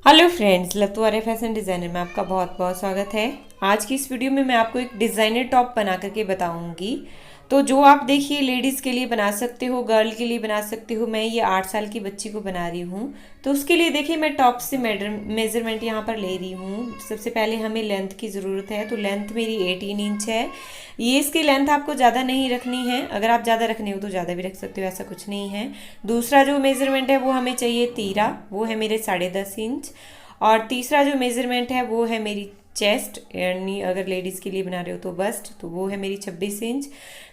Hello friends, लतू आर्य fashion designer में आपका बहुत बहुत स्वागत है। आज की इस वीडियो में मैं आपको एक डिज़ाइनर टॉप बना करके बताऊंगी। तो जो आप देखिए लेडीज़ के लिए बना सकते हो, गर्ल के लिए बना सकते हो। मैं ये 8 साल की बच्ची को बना रही हूँ। तो उसके लिए देखिए मैं टॉप से मेजरमेंट यहाँ पर ले रही हूँ। सबसे पहले हमें लेंथ की ज़रूरत है, तो लेंथ मेरी 18 इंच है। ये इसकी लेंथ आपको ज़्यादा नहीं रखनी है, अगर आप ज़्यादा रखने हो तो ज़्यादा भी रख सकते हो, ऐसा कुछ नहीं है। दूसरा जो मेज़रमेंट है वो हमें चाहिए तीरा, वो है मेरे 10.5 इंच। और तीसरा जो मेज़रमेंट है वो है मेरी चेस्ट, यानी अगर लेडीज़ के लिए बना रहे हो तो बस्ट, तो वो है मेरी 26 इंच।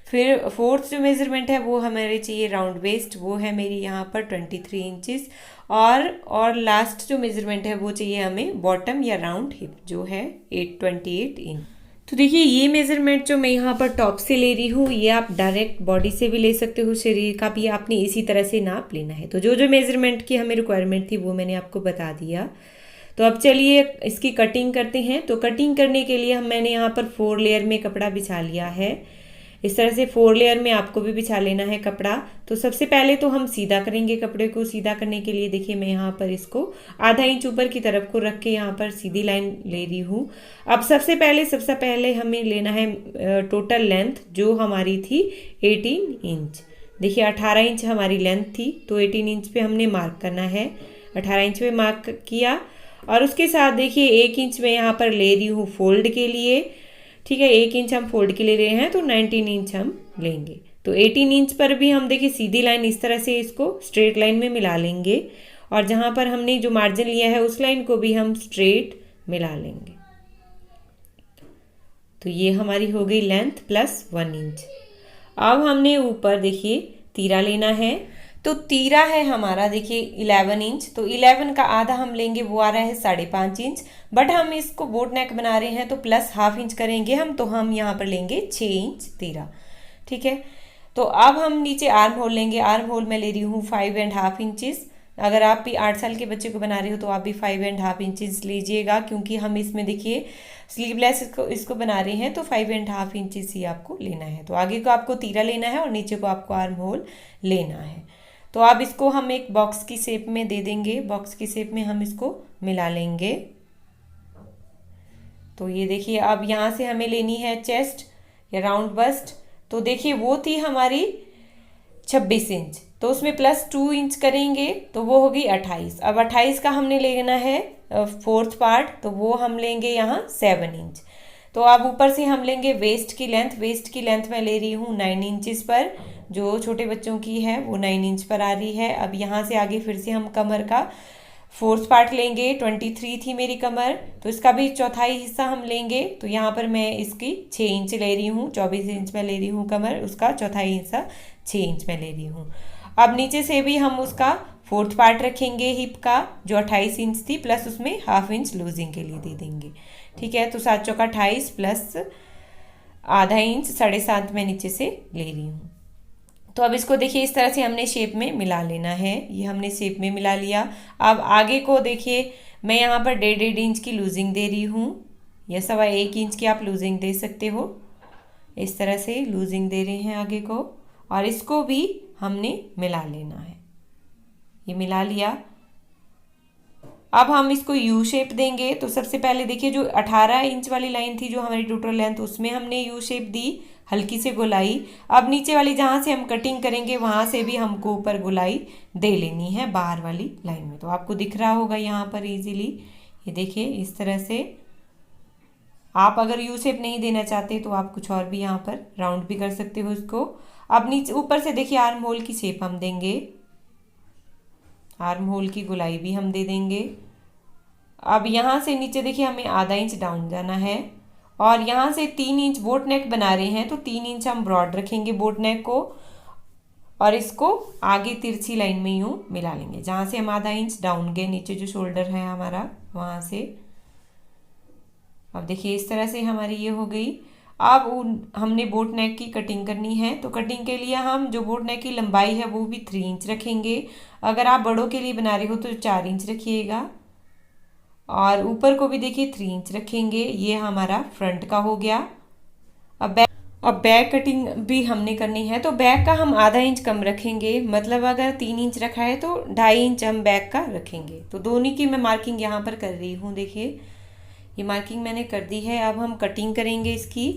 फिर फोर्थ जो मेज़रमेंट है वो हमारे चाहिए राउंड वेस्ट, वो है मेरी यहाँ पर 23 इंचज़। और लास्ट जो मेज़रमेंट है वो चाहिए हमें बॉटम या राउंड हिप, जो है 28 इंच। तो देखिए ये मेज़रमेंट जो मैं यहाँ पर टॉप से ले रही हूँ, ये आप डायरेक्ट बॉडी से भी ले सकते हो, शरीर का भी आपने इसी तरह से नाप लेना है। तो जो जो मेज़रमेंट की हमें रिक्वायरमेंट थी वो मैंने आपको बता दिया। तो अब चलिए इसकी कटिंग करते हैं। तो कटिंग करने के लिए मैंने यहाँ पर 4 लेयर में कपड़ा बिछा लिया है। इस तरह से 4 लेयर में आपको भी बिछा लेना है कपड़ा। तो सबसे पहले तो हम सीधा करेंगे कपड़े को। सीधा करने के लिए देखिए मैं यहाँ पर इसको आधा इंच ऊपर की तरफ को रख के यहाँ पर सीधी लाइन ले रही हूँ। अब सबसे पहले हमें लेना है टोटल लेंथ, जो हमारी थी 18 इंच। देखिए 18 इंच हमारी लेंथ थी, तो 18 इंच पे हमने मार्क करना है। 18 इंच पे मार्क किया और उसके साथ देखिए 1 इंच में यहाँ पर ले रही हूँ फोल्ड के लिए। ठीक है, 1 इंच हम फोल्ड के लिए ले रहे हैं, तो 19 इंच हम लेंगे। तो 18 इंच पर भी हम देखिए सीधी लाइन इस तरह से इसको स्ट्रेट लाइन में मिला लेंगे। और जहाँ पर हमने जो मार्जिन लिया है उस लाइन को भी हम स्ट्रेट मिला लेंगे। तो ये हमारी हो गई लेंथ प्लस 1 इंच। अब हमने ऊपर देखिए तीरा लेना है। तो तीरा है हमारा देखिए 11 इंच। तो 11 का आधा हम लेंगे, वो आ रहा है 5.5 इंच। बट हम इसको बोट नेक बना रहे हैं तो प्लस हाफ इंच करेंगे हम, तो हम यहाँ पर लेंगे 6 इंच तीरा। ठीक है, तो अब हम नीचे आर्म होल लेंगे। आर्म होल मैं ले रही हूँ 5.5 इंचज़। अगर आप भी 8 साल के बच्चे को बना रहे हो तो आप भी 5.5 इंचज़ लीजिएगा, क्योंकि हम इसमें देखिए स्लीवलेस इसको बना रहे हैं, तो 5.5 इंचज़ ही आपको लेना है। तो आगे को आपको तीरा लेना है और नीचे को आपको आर्म होल लेना है। तो अब इसको हम एक बॉक्स की शेप में दे देंगे। बॉक्स की शेप में हम इसको मिला लेंगे। तो ये देखिए अब यहाँ से हमें लेनी है चेस्ट या राउंड बस्ट। तो देखिए वो थी हमारी 26 इंच, तो उसमें प्लस 2 इंच करेंगे तो वो होगी 28। अब 28 का हमने लेना है फोर्थ पार्ट, तो वो हम लेंगे यहाँ 7 इंच। तो अब ऊपर से हम लेंगे वेस्ट की लेंथ। वेस्ट की लेंथ मैं ले रही हूँ 9 इंचज़ पर, जो छोटे बच्चों की है वो 9 इंच पर आ रही है। अब यहाँ से आगे फिर से हम कमर का फोर्थ पार्ट लेंगे। 23 थी मेरी कमर, तो इसका भी चौथाई हिस्सा हम लेंगे। तो यहाँ पर मैं इसकी 6 इंच ले रही हूँ। 24 इंच में ले रही हूँ कमर, उसका चौथाई हिस्सा 6 इंच में ले रही हूँ। अब नीचे से भी हम उसका फोर्थ पार्ट रखेंगे हिप का, जो 28 इंच थी, प्लस उसमें हाफ इंच लूजिंग के लिए दे देंगे। ठीक है, तो 7 चौका 28 प्लस आधा इंच 7.5 मैं नीचे से ले रही हूँ। तो अब इसको देखिए इस तरह से हमने शेप में मिला लेना है। ये हमने शेप में मिला लिया। अब आगे को देखिए मैं यहाँ पर 1.5 इंच की लूजिंग दे रही हूँ, या 1.25 इंच की आप लूजिंग दे सकते हो। इस तरह से लूजिंग दे रहे हैं आगे को, और इसको भी हमने मिला लेना है। ये मिला लिया। अब हम इसको यू शेप देंगे। तो सबसे पहले देखिए जो 18 इंच वाली लाइन थी जो हमारी टोटल लेंथ, उसमें हमने यू शेप दी, हल्की से गोलाई। अब नीचे वाली जहाँ से हम कटिंग करेंगे वहाँ से भी हमको ऊपर गोलाई दे लेनी है बाहर वाली लाइन में। तो आपको दिख रहा होगा यहाँ पर इजीली, ये देखिए इस तरह से। आप अगर यू शेप नहीं देना चाहते तो आप कुछ और भी यहाँ पर राउंड भी कर सकते हो इसको। अब नीचे ऊपर से देखिए आर्म होल की शेप हम देंगे, आर्म होल की गोलाई भी हम दे देंगे। अब यहाँ से नीचे देखिए हमें आधा इंच डाउन जाना है, और यहाँ से 3 इंच बोट नेक बना रहे हैं, तो 3 इंच हम ब्रॉड रखेंगे बोट नेक को, और इसको आगे तिरछी लाइन में यूँ मिला लेंगे, जहाँ से हम आधा इंच डाउन गए नीचे जो शोल्डर है हमारा वहाँ से। अब देखिए इस तरह से हमारी ये हो गई। अब हमने बोट नेक की कटिंग करनी है। तो कटिंग के लिए हम जो बोट नेक की लंबाई है वो भी 3 इंच रखेंगे। अगर आप बड़ों के लिए बना रहे हो तो 4 इंच रखिएगा, और ऊपर को भी देखिए 3 इंच रखेंगे। ये हमारा फ्रंट का हो गया। अब अब बैक कटिंग भी हमने करनी है, तो बैक का हम आधा इंच कम रखेंगे, मतलब अगर 3 इंच रखा है तो 2.5 इंच हम बैक का रखेंगे। तो दोनों की मैं मार्किंग यहाँ पर कर रही हूँ। देखिए ये मार्किंग मैंने कर दी है। अब हम कटिंग करेंगे इसकी।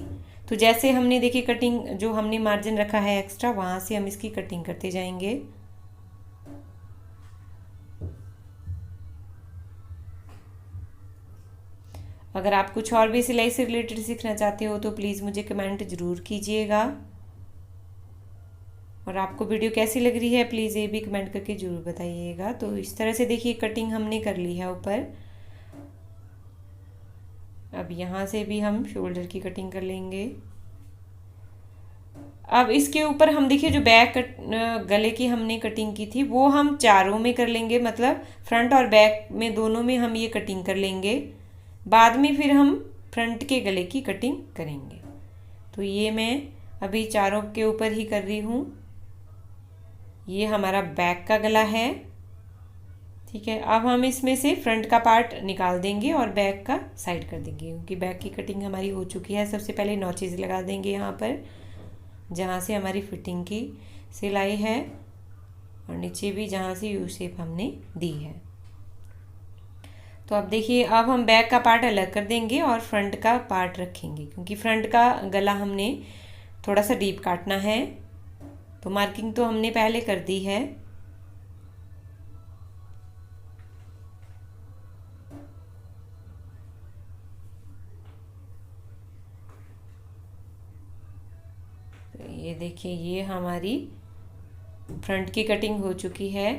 तो जैसे हमने देखिए कटिंग जो हमने मार्जिन रखा है एक्स्ट्रा, वहाँ से हम इसकी कटिंग करते जाएंगे। अगर आप कुछ और भी सिलाई से रिलेटेड सीखना चाहते हो तो प्लीज़ मुझे कमेंट ज़रूर कीजिएगा। और आपको वीडियो कैसी लग रही है प्लीज़ ये भी कमेंट करके ज़रूर बताइएगा। तो इस तरह से देखिए कटिंग हमने कर ली है ऊपर। अब यहाँ से भी हम शोल्डर की कटिंग कर लेंगे। अब इसके ऊपर हम देखिए जो बैक गले की हमने कटिंग की थी वो हम चारों में कर लेंगे, मतलब फ्रंट और बैक में दोनों में हम ये कटिंग कर लेंगे। बाद में फिर हम फ्रंट के गले की कटिंग करेंगे। तो ये मैं अभी चारों के ऊपर ही कर रही हूँ। ये हमारा बैक का गला है, ठीक है। अब हम इसमें से फ्रंट का पार्ट निकाल देंगे और बैक का साइड कर देंगे, क्योंकि बैक की कटिंग हमारी हो चुकी है। सबसे पहले नॉचेज लगा देंगे यहाँ पर जहाँ से हमारी फिटिंग की सिलाई है, और नीचे भी जहाँ से यू शेप हमने दी है। तो अब देखिए अब हम बैक का पार्ट अलग कर देंगे और फ्रंट का पार्ट रखेंगे, क्योंकि फ्रंट का गला हमने थोड़ा सा डीप काटना है। तो मार्किंग तो हमने पहले कर दी है। तो ये देखिए ये हमारी फ्रंट की कटिंग हो चुकी है।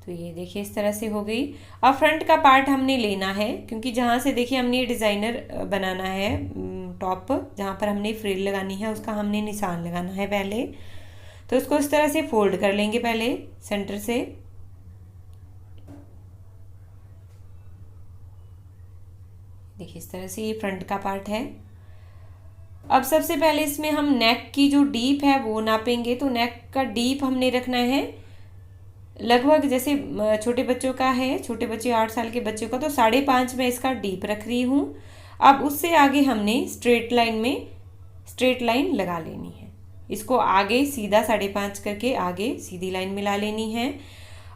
तो ये देखिए इस तरह से हो गई। अब फ्रंट का पार्ट हमने लेना है, क्योंकि जहाँ से देखिए हमने ये डिज़ाइनर बनाना है टॉप, जहाँ पर हमने फ्रिल लगानी है उसका हमने निशान लगाना है पहले। तो उसको इस तरह से फोल्ड कर लेंगे पहले सेंटर से। देखिए इस तरह से ये फ्रंट का पार्ट है। अब सबसे पहले इसमें हम नेक की जो डीप है वो नापेंगे। तो नेक का डीप हमने रखना है लगभग, जैसे छोटे बच्चों का है, छोटे बच्चे 8 साल के बच्चों का, तो 5.5 में इसका डीप रख रही हूँ। अब उससे आगे हमने स्ट्रेट लाइन लगा लेनी है। इसको आगे सीधा 5.5 करके आगे सीधी लाइन मिला लेनी है।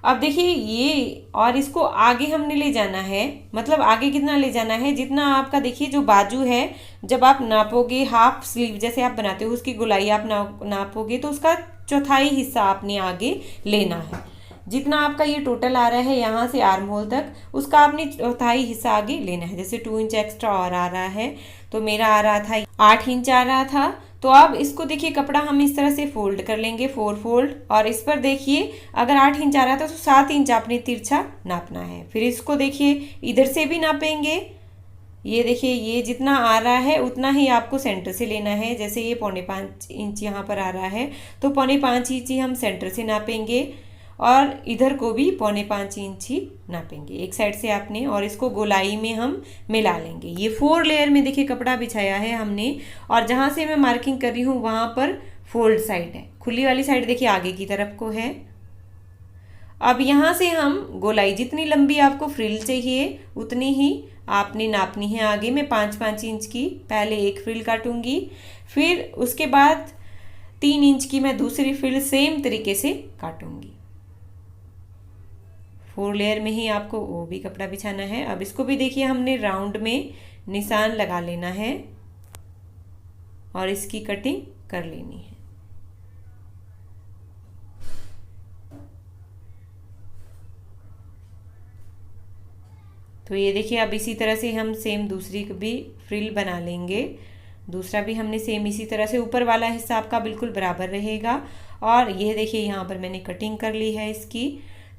अब देखिए ये, और इसको आगे हमने ले जाना है, मतलब आगे कितना ले जाना है, जितना आपका देखिए जो बाजू है, जब आप नापोगे हाफ स्लीव जैसे आप बनाते हो उसकी गोलाई आप नापोगे तो उसका चौथाई हिस्सा आपने आगे लेना है। जितना आपका ये टोटल आ रहा है यहाँ से आर्म होल तक, उसका आपने चौथाई हिस्सा आगे लेना है। जैसे 2 इंच एक्स्ट्रा और आ रहा है, तो मेरा आ रहा था 8 इंच आ रहा था। तो अब इसको देखिए कपड़ा हम इस तरह से फोल्ड कर लेंगे, 4 फोल्ड, और इस पर देखिए अगर 8 इंच आ रहा था तो 7 इंच आपने तिरछा नापना है। फिर इसको देखिए इधर से भी नापेंगे। ये देखिए ये जितना आ रहा है उतना ही आपको सेंटर से लेना है। जैसे ये 4.25 इंच यहाँ पर आ रहा है, तो 4.25 इंच ही हम सेंटर से नापेंगे, और इधर को भी 4.25 इंच ही नापेंगे एक साइड से आपने, और इसको गोलाई में हम मिला लेंगे। ये 4 लेयर में देखिए कपड़ा बिछाया है हमने, और जहाँ से मैं मार्किंग कर रही हूँ वहाँ पर फोल्ड साइड है, खुली वाली साइड देखिए आगे की तरफ को है। अब यहाँ से हम गोलाई जितनी लंबी आपको फ्रिल चाहिए उतनी ही आपने नापनी है। आगे मैं 5-5 इंच की पहले एक फ्रिल काटूंगी, फिर उसके बाद 3 इंच की मैं दूसरी फ्रिल सेम तरीके से काटूंगी। 4 लेयर में ही आपको वो भी कपड़ा बिछाना है। अब इसको भी देखिए हमने राउंड में निशान लगा लेना है और इसकी कटिंग कर लेनी है। तो ये देखिए अब इसी तरह से हम सेम दूसरी भी फ्रिल बना लेंगे। दूसरा भी हमने सेम इसी तरह से, ऊपर वाला हिस्सा आपका बिल्कुल बराबर रहेगा। और ये देखिए यहाँ पर मैंने कटिंग कर ली है इसकी।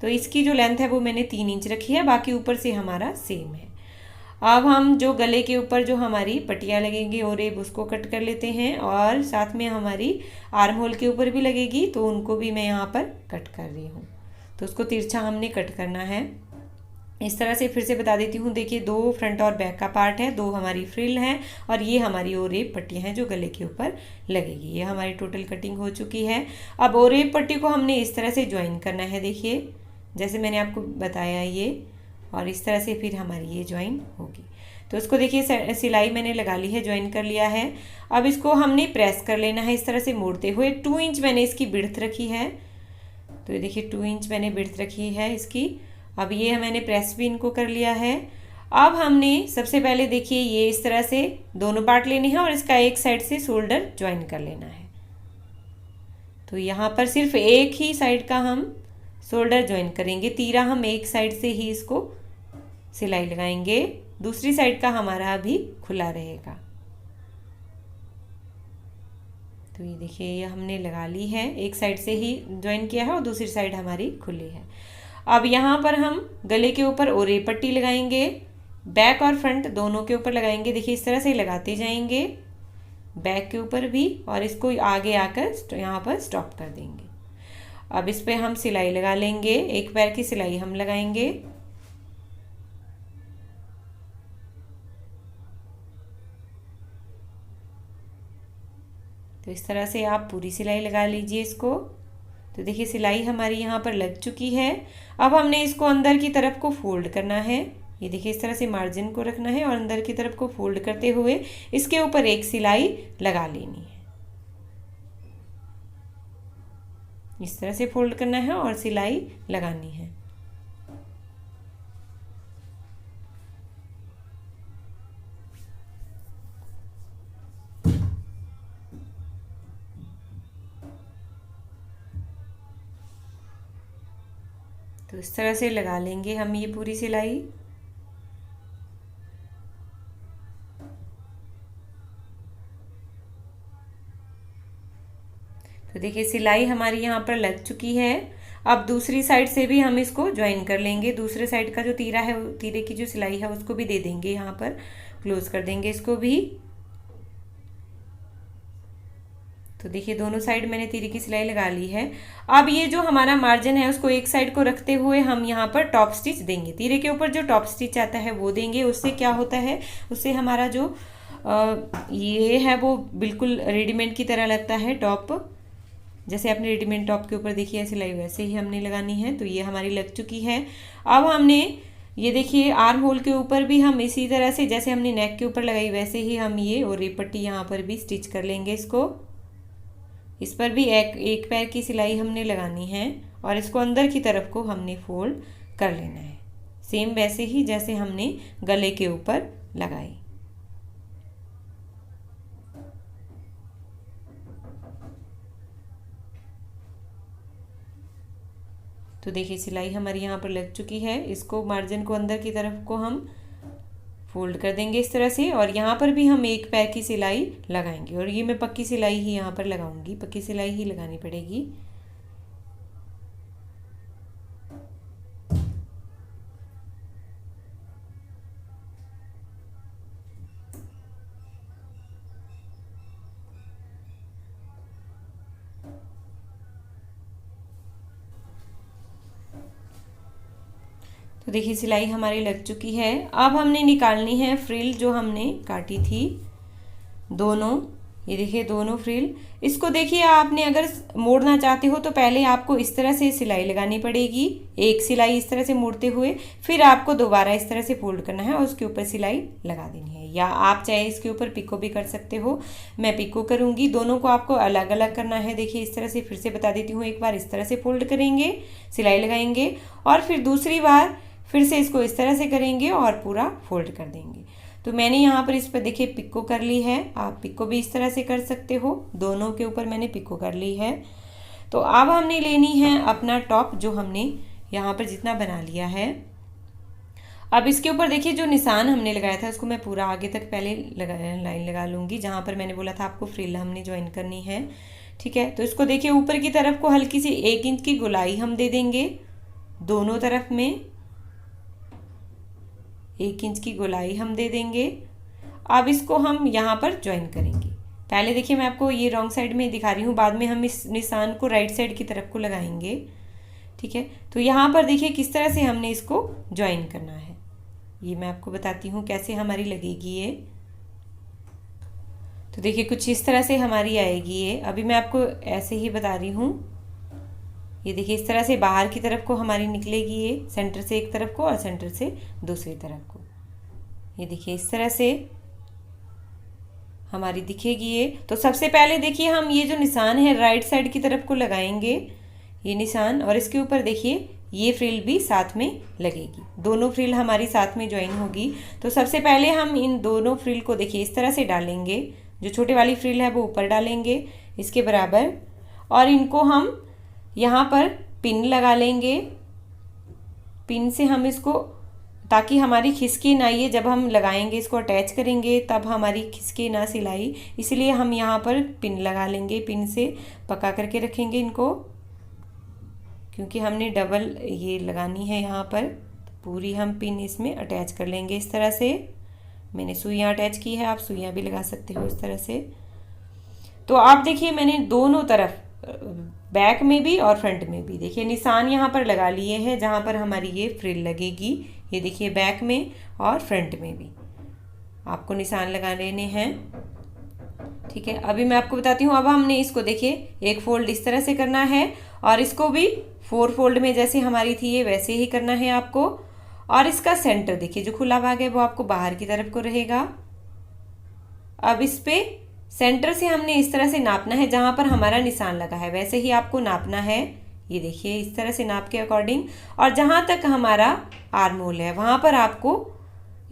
तो इसकी जो लेंथ है वो मैंने 3 इंच रखी है, बाकी ऊपर से हमारा सेम है। अब हम जो गले के ऊपर जो हमारी पट्टियाँ लगेंगी और एक उसको कट कर लेते हैं, और साथ में हमारी आर्म होल के ऊपर भी लगेगी, तो उनको भी मैं यहाँ पर कट कर रही हूँ। तो उसको तिरछा हमने कट करना है। इस तरह से फिर से बता देती हूँ। देखिए 2 फ्रंट और बैक का पार्ट है, 2 हमारी फ्रिल है, और ये हमारी ओरेप पट्टियाँ हैं जो गले के ऊपर लगेगी। ये हमारी टोटल कटिंग हो चुकी है। अब ओरेप पट्टी को हमने इस तरह से ज्वाइन करना है, देखिए जैसे मैंने आपको बताया ये, और इस तरह से फिर हमारी ये ज्वाइन होगी। तो इसको देखिए सिलाई मैंने लगा ली है, ज्वाइन कर लिया है। अब इसको हमने प्रेस कर लेना है इस तरह से मोड़ते हुए। 2 इंच मैंने इसकी विड्थ रखी है, तो ये देखिए 2 इंच मैंने विड्थ रखी है इसकी। अब ये मैंने प्रेस भी इनको कर लिया है। अब हमने सबसे पहले देखिए ये इस तरह से दोनों पार्ट लेने हैं और इसका एक साइड से शोल्डर ज्वाइन कर लेना है। तो यहाँ पर सिर्फ एक ही साइड का हम शोल्डर ज्वाइन करेंगे, तीरा हम एक साइड से ही इसको सिलाई लगाएंगे, दूसरी साइड का हमारा अभी खुला रहेगा। तो ये देखिए ये हमने लगा ली है, एक साइड से ही ज्वाइन किया है और दूसरी साइड हमारी खुली है। अब यहाँ पर हम गले के ऊपर ओरे पट्टी लगाएंगे, बैक और फ्रंट दोनों के ऊपर लगाएंगे। देखिए इस तरह से लगाते जाएंगे, बैक के ऊपर भी, और इसको आगे आकर यहाँ पर स्टॉप कर देंगे। अब इस पे हम सिलाई लगा लेंगे, एक पैर की सिलाई हम लगाएंगे। तो इस तरह से आप पूरी सिलाई लगा लीजिए इसको। तो देखिए सिलाई हमारी यहाँ पर लग चुकी है। अब हमने इसको अंदर की तरफ को फोल्ड करना है। ये देखिए इस तरह से मार्जिन को रखना है और अंदर की तरफ को फोल्ड करते हुए इसके ऊपर एक सिलाई लगा लेनी है। इस तरह से फोल्ड करना है और सिलाई लगानी है। तो इस तरह से लगा लेंगे हम ये पूरी सिलाई। तो देखिए सिलाई हमारी यहाँ पर लग चुकी है। अब दूसरी साइड से भी हम इसको ज्वाइन कर लेंगे। दूसरे साइड का जो तीरा है, तीरे की जो सिलाई है उसको भी दे देंगे, यहाँ पर क्लोज कर देंगे इसको भी। तो देखिए दोनों साइड मैंने तीरे की सिलाई लगा ली है। अब ये जो हमारा मार्जिन है उसको एक साइड को रखते हुए हम यहाँ पर टॉप स्टिच देंगे। तीरे के ऊपर जो टॉप स्टिच आता है वो देंगे। उससे क्या होता है, उससे हमारा जो ये है वो बिल्कुल रेडीमेड की तरह लगता है टॉप। जैसे आपने रेडीमेड टॉप के ऊपर देखिए सिलाई, वैसे ही हमने लगानी है। तो ये हमारी लग चुकी है। अब हमने ये देखिए आर्म होल के ऊपर भी हम इसी तरह से जैसे हमने नेक के ऊपर लगाई वैसे ही हम ये और ये पट्टी यहाँ पर भी स्टिच कर लेंगे इसको। इस पर भी एक पैर की सिलाई हमने लगानी है और इसको अंदर की तरफ को हमने फोल्ड कर लेना है, सेम वैसे ही जैसे हमने गले के ऊपर लगाई। तो देखिए सिलाई हमारी यहाँ पर लग चुकी है। इसको मार्जिन को अंदर की तरफ को हम फोल्ड कर देंगे इस तरह से, और यहाँ पर भी हम एक पैर की सिलाई लगाएंगे। और ये मैं पक्की सिलाई ही यहाँ पर लगाऊंगी, पक्की सिलाई ही लगानी पड़ेगी। तो देखिए सिलाई हमारी लग चुकी है। अब हमने निकालनी है फ्रिल जो हमने काटी थी, दोनों। ये देखिए दोनों फ्रिल। इसको देखिए आपने अगर मोड़ना चाहते हो तो पहले आपको इस तरह से सिलाई लगानी पड़ेगी, एक सिलाई इस तरह से मोड़ते हुए, फिर आपको दोबारा इस तरह से फोल्ड करना है और उसके ऊपर सिलाई लगा देनी है। या आप चाहे इसके ऊपर पिको भी कर सकते हो, मैं पिको करूँगी। दोनों को आपको अलग अलग करना है। देखिए इस तरह से फिर से बता देती हूँ, एक बार इस तरह से फोल्ड करेंगे, सिलाई लगाएंगे, और फिर दूसरी बार फिर से इसको इस तरह से करेंगे और पूरा फोल्ड कर देंगे। तो मैंने यहाँ पर इस पर देखिए पिको कर ली है। आप पिको भी इस तरह से कर सकते हो, दोनों के ऊपर मैंने पिको कर ली है। तो अब हमने लेनी है अपना टॉप जो हमने यहाँ पर जितना बना लिया है। अब इसके ऊपर देखिए जो निशान हमने लगाया था उसको मैं पूरा आगे तक पहले लाइन लगा लूँगी, जहाँ पर मैंने बोला था आपको फ्रिल हमने ज्वाइन करनी है। ठीक है, तो इसको देखिए ऊपर की तरफ को हल्की सी 1 इंच की गोलाई हम दे देंगे, दोनों तरफ में 1 इंच की गोलाई हम दे देंगे। अब इसको हम यहाँ पर ज्वाइन करेंगे। पहले देखिए मैं आपको ये रॉन्ग साइड में दिखा रही हूँ, बाद में हम इस निशान को राइट साइड की तरफ को लगाएंगे। ठीक है, तो यहाँ पर देखिए किस तरह से हमने इसको ज्वाइन करना है, ये मैं आपको बताती हूँ कैसे हमारी लगेगी ये। तो देखिए कुछ इस तरह से हमारी आएगी ये। अभी मैं आपको ऐसे ही बता रही हूँ। ये देखिए इस तरह से बाहर की तरफ को हमारी निकलेगी ये, सेंटर से एक तरफ को और सेंटर से दूसरी तरफ को। ये देखिए इस तरह से हमारी दिखेगी ये। तो सबसे पहले देखिए हम ये जो निशान है राइट साइड की तरफ को लगाएंगे, ये निशान, और इसके ऊपर देखिए ये फ्रिल भी साथ में लगेगी, दोनों फ्रिल हमारी साथ में ज्वाइन होगी। तो सबसे पहले हम इन दोनों फ्रिल को देखिए इस तरह से डालेंगे, जो छोटे वाली फ्रिल है वो ऊपर डालेंगे इसके बराबर, और इनको हम यहाँ पर पिन लगा लेंगे। पिन से हम इसको, ताकि हमारी खिसकी ना, ये जब हम लगाएंगे इसको अटैच करेंगे तब हमारी खिसके ना सिलाई, इसलिए हम यहाँ पर पिन लगा लेंगे। पिन से पका करके रखेंगे इनको, क्योंकि हमने डबल ये लगानी है यहाँ पर। पूरी हम पिन इसमें अटैच कर लेंगे इस तरह से। मैंने सुइयाँ अटैच की है, आप सुइयाँ भी लगा सकते हो इस तरह से। तो आप देखिए मैंने दोनों तरफ, बैक में भी और फ्रंट में भी, देखिए निशान यहाँ पर लगा लिए हैं जहाँ पर हमारी ये फ्रिल लगेगी। ये देखिए बैक में और फ्रंट में भी आपको निशान लगा लेने हैं। ठीक है, अभी मैं आपको बताती हूँ। अब हमने इसको देखिए एक फोल्ड इस तरह से करना है, और इसको भी 4 फोल्ड में जैसे हमारी थी ये वैसे ही करना है आपको। और इसका सेंटर देखिए जो खुला भाग है वो आपको बाहर की तरफ को रहेगा। अब इस पे सेंटर से हमने इस तरह से नापना है, जहां पर हमारा निशान लगा है वैसे ही आपको नापना है। ये देखिए इस तरह से नाप के अकॉर्डिंग, और जहां तक हमारा आर्म होल है वहां पर आपको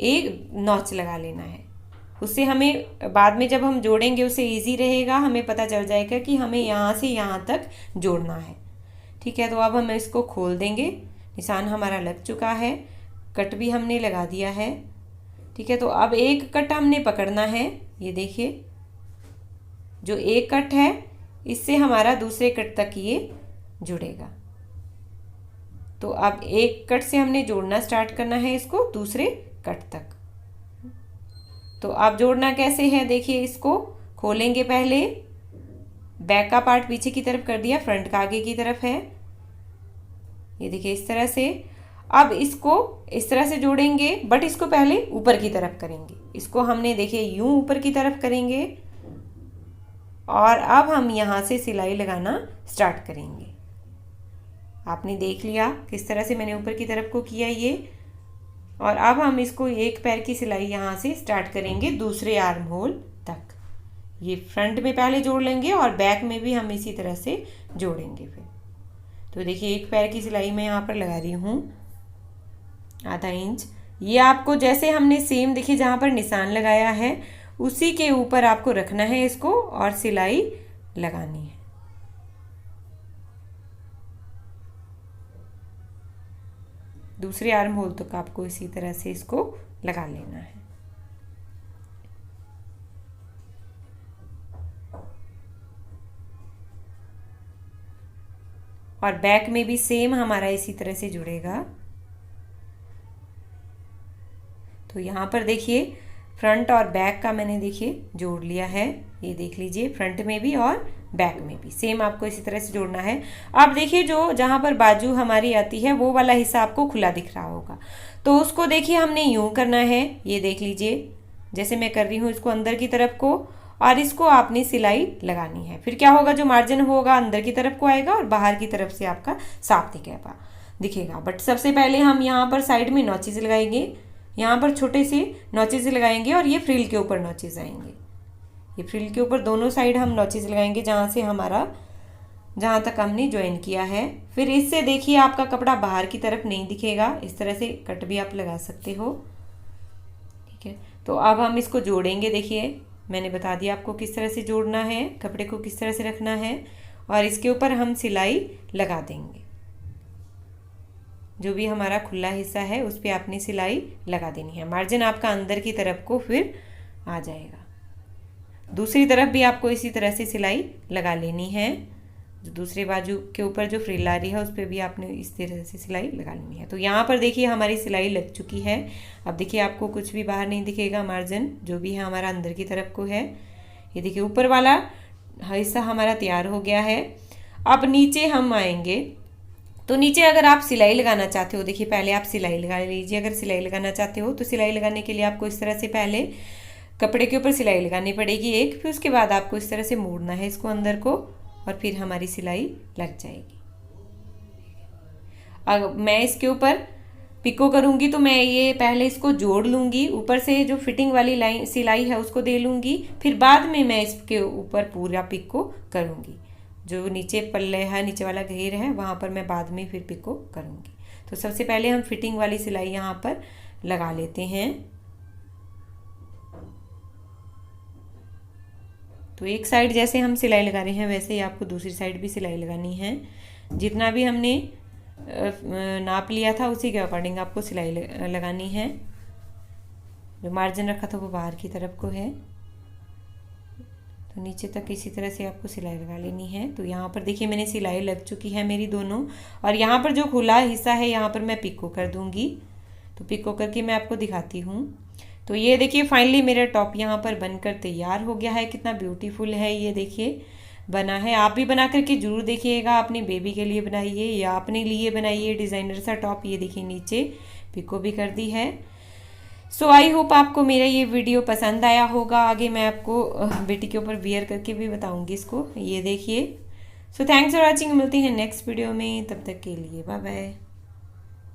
एक नॉच लगा लेना है। उससे हमें बाद में जब हम जोड़ेंगे उसे इजी रहेगा, हमें पता चल जाएगा कि हमें यहाँ से यहाँ तक जोड़ना है। ठीक है, तो अब हम इसको खोल देंगे। निशान हमारा लग चुका है, कट भी हमने लगा दिया है। ठीक है, तो अब एक कट हमने पकड़ना है। ये देखिए जो एक कट है इससे हमारा दूसरे कट तक ये जुड़ेगा। तो अब एक कट से हमने जोड़ना स्टार्ट करना है इसको दूसरे कट तक। तो अब जोड़ना कैसे है देखिए, इसको खोलेंगे पहले, बैक का पार्ट पीछे की तरफ कर दिया, फ्रंट का आगे की तरफ है। ये देखिए इस तरह से। अब इसको इस तरह से जोड़ेंगे, बट इसको पहले ऊपर की तरफ करेंगे। इसको हमने देखिए यूं ऊपर की तरफ करेंगे, और अब हम यहाँ से सिलाई लगाना स्टार्ट करेंगे। आपने देख लिया किस तरह से मैंने ऊपर की तरफ को किया ये। और अब हम इसको एक पैर की सिलाई यहाँ से स्टार्ट करेंगे दूसरे आर्म होल तक। ये फ्रंट में पहले जोड़ लेंगे और बैक में भी हम इसी तरह से जोड़ेंगे फिर। तो देखिए एक पैर की सिलाई मैं यहाँ पर लगा रही हूँ आधा इंच। ये आपको जैसे हमने सेम देखिए जहाँ पर निशान लगाया है उसी के ऊपर आपको रखना है इसको, और सिलाई लगानी है। दूसरे आर्म होल तक आपको इसी तरह से इसको लगा लेना है। और बैक में भी सेम हमारा इसी तरह से जुड़ेगा। तो यहाँ पर देखिए फ्रंट और बैक का मैंने देखिए जोड़ लिया है। ये देख लीजिए फ्रंट में भी और बैक में भी सेम आपको इसी तरह से जोड़ना है। आप देखिए जो जहाँ पर बाजू हमारी आती है वो वाला हिस्सा आपको खुला दिख रहा होगा, तो उसको देखिए हमने यूं करना है। ये देख लीजिए जैसे मैं कर रही हूँ इसको अंदर की तरफ को, और इसको आपने सिलाई लगानी है। फिर क्या होगा, जो मार्जिन होगा अंदर की तरफ को आएगा और बाहर की तरफ से आपका साफ दिखेगा। बट सबसे पहले हम यहाँ पर साइड में नॉचेस लगाएंगे, यहाँ पर छोटे से नॉचेस लगाएंगे, और ये फ्रिल के ऊपर नॉचेस आएंगे। ये फ्रिल के ऊपर दोनों साइड हम नॉचेस लगाएंगे जहाँ से हमारा, जहाँ तक हमने ज्वाइन किया है। फिर इससे देखिए आपका कपड़ा बाहर की तरफ नहीं दिखेगा, इस तरह से कट भी आप लगा सकते हो। ठीक है, तो अब हम इसको जोड़ेंगे। देखिए मैंने बता दिया आपको किस तरह से जोड़ना है, कपड़े को किस तरह से रखना है, और इसके ऊपर हम सिलाई लगा देंगे। जो भी हमारा खुला हिस्सा है उस पर आपने सिलाई लगा देनी है। मार्जिन आपका अंदर की तरफ को फिर आ जाएगा। दूसरी तरफ भी आपको इसी तरह से सिलाई लगा लेनी है। जो दूसरे बाजू के ऊपर जो फ्रिल आ रही है उस पर भी आपने इस तरह से सिलाई लगा लेनी है। तो यहाँ पर देखिए हमारी सिलाई लग चुकी है। अब देखिए आपको कुछ भी बाहर नहीं दिखेगा, मार्जिन जो भी है हमारा अंदर की तरफ को है। ये देखिए ऊपर वाला हिस्सा हमारा तैयार हो गया है। अब नीचे हम आएंगे, तो नीचे अगर आप सिलाई लगाना चाहते हो, देखिए पहले आप सिलाई लगा लीजिए। अगर सिलाई लगाना चाहते हो तो सिलाई लगाने के लिए आपको इस तरह से पहले कपड़े के ऊपर सिलाई लगानी पड़ेगी एक, फिर उसके बाद आपको इस तरह से मोड़ना है इसको अंदर को, और फिर हमारी सिलाई लग जाएगी। अब मैं इसके ऊपर पिको करूँगी तो मैं ये पहले इसको जोड़ लूँगी, ऊपर से जो फिटिंग वाली लाइन सिलाई है उसको दे लूँगी, फिर बाद में मैं इसके ऊपर पूरा पिको करूँगी। जो नीचे पल्ले है, नीचे वाला घेर है, वहाँ पर मैं बाद में फिर पिको करूँगी। तो सबसे पहले हम फिटिंग वाली सिलाई यहाँ पर लगा लेते हैं। तो एक साइड जैसे हम सिलाई लगा रहे हैं वैसे ही आपको दूसरी साइड भी सिलाई लगानी है। जितना भी हमने नाप लिया था उसी के अकॉर्डिंग आपको सिलाई लगानी है। जो मार्जिन रखा था वो बाहर की तरफ को है, तो नीचे तक इसी तरह से आपको सिलाई लगा लेनी है। तो यहाँ पर देखिए मैंने सिलाई लग चुकी है मेरी दोनों, और यहाँ पर जो खुला हिस्सा है यहाँ पर मैं पिको कर दूँगी। तो पिको करके मैं आपको दिखाती हूँ। तो ये देखिए फाइनली मेरा टॉप यहाँ पर बनकर तैयार हो गया है। कितना ब्यूटीफुल है ये देखिए बना है। आप भी बना करके ज़रूर देखिएगा, अपनी बेबी के लिए बनाइए या अपने लिए बनाइए डिज़ाइनर सा टॉप। ये देखिए नीचे पिको भी कर दी है। सो आई होप आपको मेरा ये वीडियो पसंद आया होगा। आगे मैं आपको बेटी के ऊपर वियर करके भी बताऊंगी इसको, ये देखिए। सो थैंक्स फॉर वॉचिंग, मिलती हैं नेक्स्ट वीडियो में, तब तक के लिए बाय बाय।